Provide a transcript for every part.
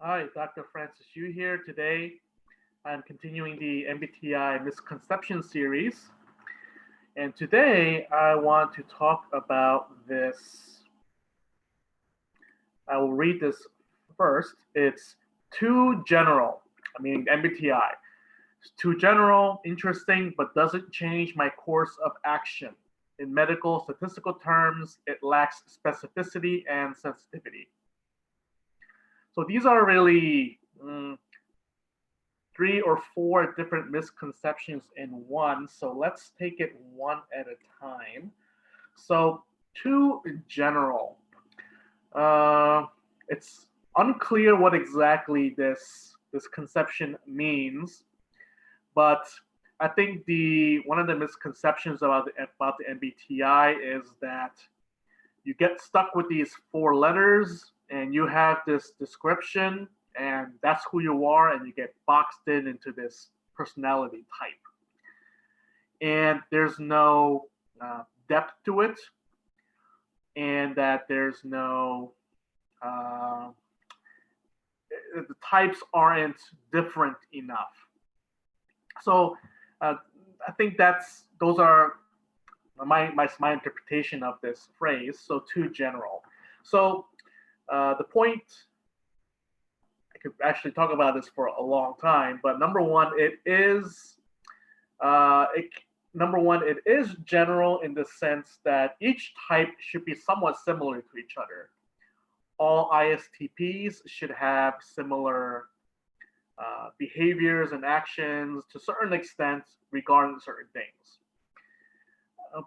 Hi, Dr. Francis Yu here. Today, I'm continuing the MBTI Misconception series. And today, I want to talk about this. I will read this first. It's too general. MBTI. It's too general, interesting, but doesn't change my course of action. In medical statistical terms, it lacks specificity and sensitivity. So these are really three or four different misconceptions in one. So let's take it one at a time. So, too general. Uh, it's unclear what exactly this conception means, but I think the one of the misconceptions about the MBTI is that you get stuck with these four letters and you have this description and that's who you are and you get boxed into this personality type and there's no depth to it and that there's no uh, the types aren't different enough. So uh, I think those are my interpretation of this phrase. So too general. So the point, I could actually talk about this for a long time, but number one, uh, it, it is general in the sense that each type should be somewhat similar to each other. All ISTPs should have similar behaviors and actions to a certain extent regarding certain things.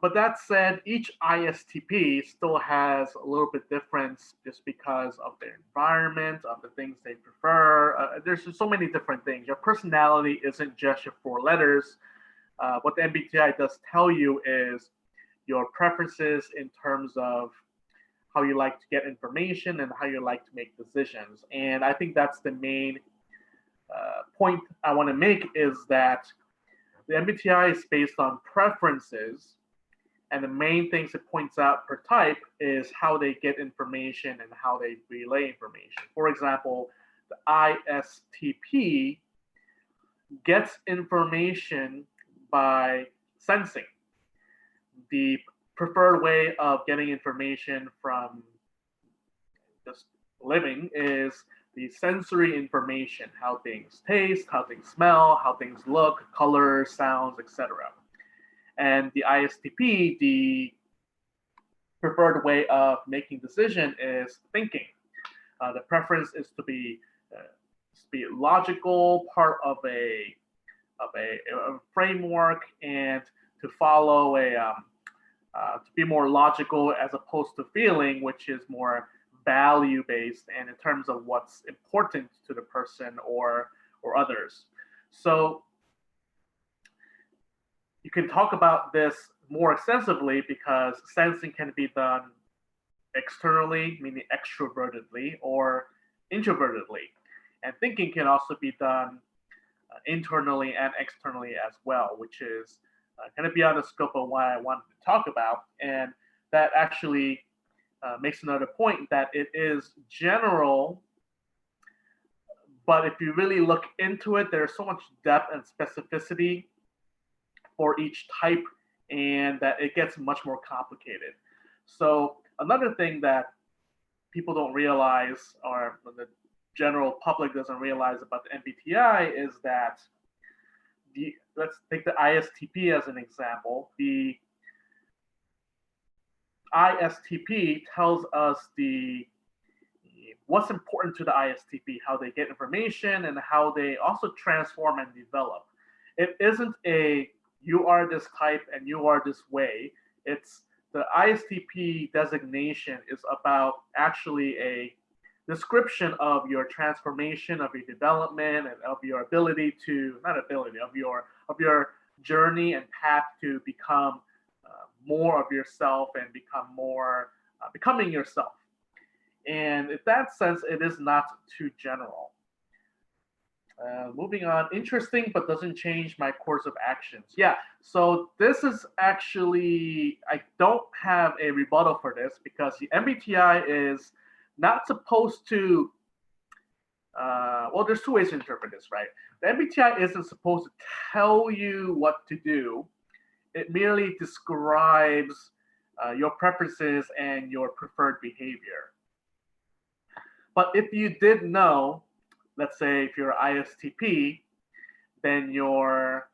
But that said, each ISTP still has a little bit difference just because of their environment, of the things they prefer. There's just so many different things. Your personality isn't just your four letters. What the MBTI does tell you is your preferences in terms of how you like to get information and how you like to make decisions. And I think that's the main point I want to make is that the MBTI is based on preferences, and the main things it points out per type is how they get information and how they relay information. For example, the ISTP gets information by sensing. The preferred way of getting information from just living is the sensory information, how things taste, how things smell, how things look, colors, sounds, etc. And the ISTP, the preferred way of making decision is thinking. The preference is to be logical, part of a framework, and to follow to be more logical as opposed to feeling, which is more value based and in terms of what's important to the person or others. So you can talk about this more extensively because sensing can be done externally, meaning extrovertedly, or introvertedly. And thinking can also be done internally and externally as well, which is going to be on the scope of what I wanted to talk about. And that actually makes another point that it is general, but if you really look into it, there's so much depth and specificity for each type, and that it gets much more complicated. So another thing that people don't realize, or the general public doesn't realize about the MBTI, is that let's take the ISTP as an example. The ISTP tells us the what's important to the ISTP, how they get information, and how they also transform and develop. It isn't a you are this type and you are this way. It's the ISTP designation is about actually a description of your transformation, of your development, and of your ability to not ability of your journey and path to become more of yourself and become more becoming yourself. And in that sense, it is not too general. Moving on, interesting, but doesn't change my course of actions. Yeah, so this is actually, I don't have a rebuttal for this because the MBTI is not supposed to well, there's two ways to interpret this, right? The MBTI isn't supposed to tell you what to do. It merely describes your preferences and your preferred behavior. But if you did know, let's say if you're ISTP, then your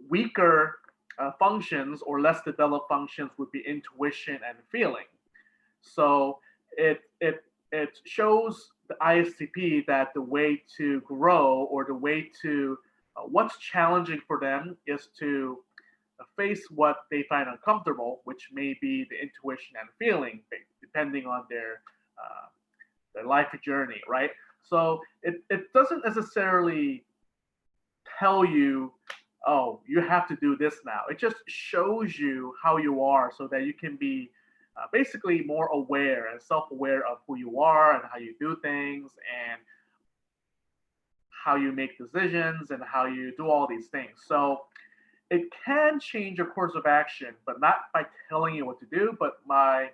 weaker functions or less developed functions would be intuition and feeling. So it shows the ISTP that the way to grow or the way to what's challenging for them is to face what they find uncomfortable, which may be the intuition and feeling, depending on their life journey, right? So it doesn't necessarily tell you, oh, you have to do this now. It just shows you how you are so that you can be basically more aware and self-aware of who you are and how you do things and how you make decisions and how you do all these things. So it can change your course of action, but not by telling you what to do, but by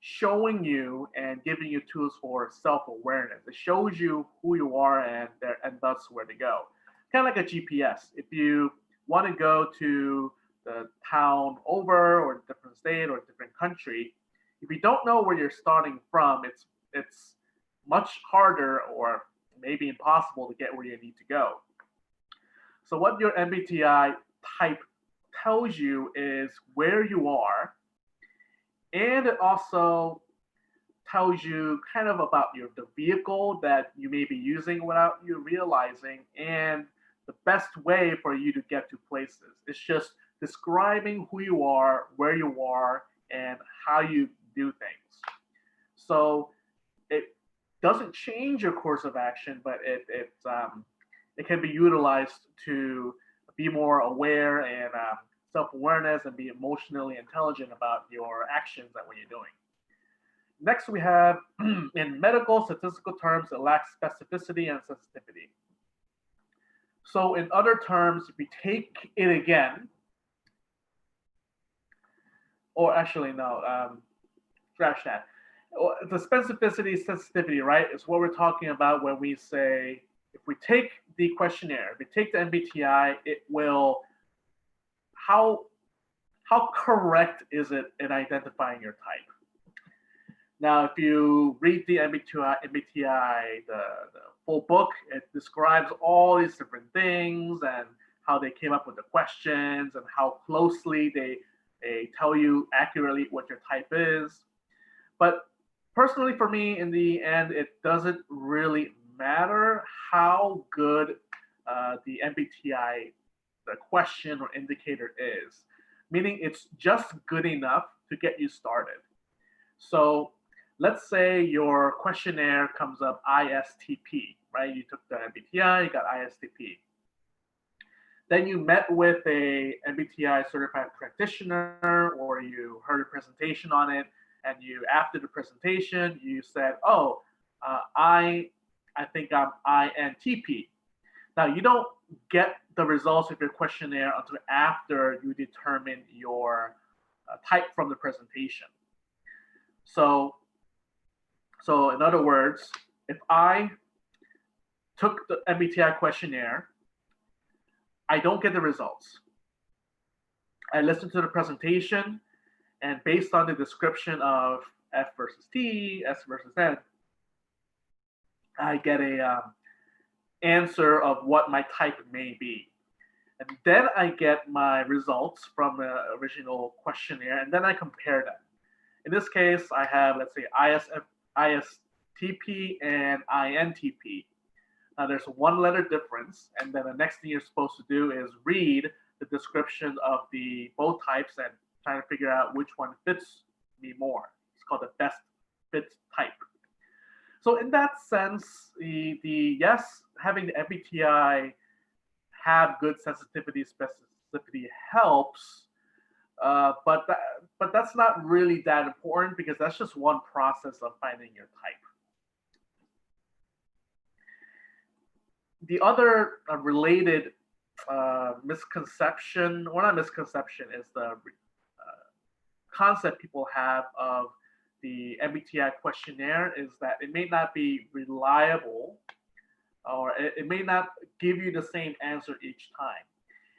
showing you and giving you tools for self-awareness. It shows you who you are and thus where to go. Kind of like a GPS. If you want to go to the town over or a different state or a different country, if you don't know where you're starting from, it's much harder or maybe impossible to get where you need to go. So what your MBTI type tells you is where you are, and it also tells you kind of about the vehicle that you may be using without you realizing, and the best way for you to get to places. It's just describing who you are, where you are, and how you do things. So it doesn't change your course of action, but it can be utilized to be more aware and self-awareness and be emotionally intelligent about your actions and what you're doing. Next, we have in medical statistical terms, it lacks specificity and sensitivity. So in other terms, if you take it again, or actually no, scratch that. The specificity, sensitivity, right, is what we're talking about when we say, if we take the questionnaire, if we take the MBTI, it will, how correct is it in identifying your type? Now, if you read the MBTI, the full book, it describes all these different things and how they came up with the questions and how closely they tell you accurately what your type is. But personally, for me, in the end, it doesn't really matter how good the MBTI, the question or indicator is, meaning it's just good enough to get you started. So let's say your questionnaire comes up ISTP, right? You took the MBTI, you got ISTP. Then you met with a MBTI certified practitioner, or you heard a presentation on it, and you, after the presentation, you said, "Oh, I think I'm INTP." Now you don't get the results of your questionnaire until after you determine your type from the presentation. So in other words, if I took the MBTI questionnaire, I don't get the results. I listen to the presentation, and based on the description of F versus T, S versus N, I get a answer of what my type may be. And then I get my results from the original questionnaire, and then I compare them. In this case, I have, let's say, ISTP and INTP. Now there's one letter difference, and then the next thing you're supposed to do is read the description of the both types and trying to figure out which one fits me more. It's called the best fit type. So in that sense, the yes, having the MBTI have good sensitivity, specificity helps, but that's not really that important because that's just one process of finding your type. The other related misconception, or not misconception, is the concept people have of the MBTI questionnaire is that it may not be reliable, or it may not give you the same answer each time.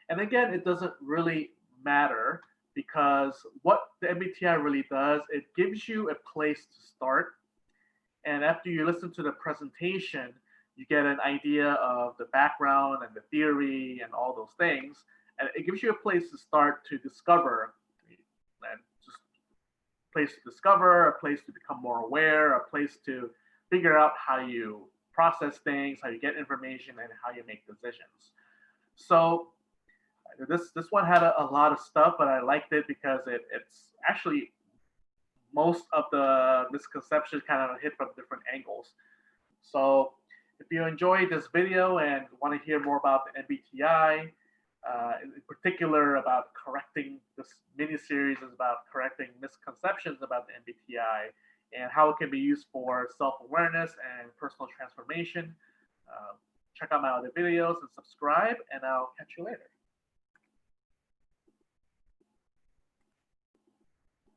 And again, it doesn't really matter, because what the MBTI really does, it gives you a place to start. And after you listen to the presentation, you get an idea of the background and the theory and all those things. And it gives you a place to start to discover, and just a place to discover, a place to become more aware, a place to figure out how you process things, how you get information, and how you make decisions. So this one had a lot of stuff, but I liked it because it's actually most of the misconceptions kind of hit from different angles. So if you enjoyed this video and want to hear more about the MBTI, in particular about correcting, this mini series is about correcting misconceptions about the MBTI and how it can be used for self-awareness and personal transformation. Check out my other videos and subscribe, and I'll catch you later.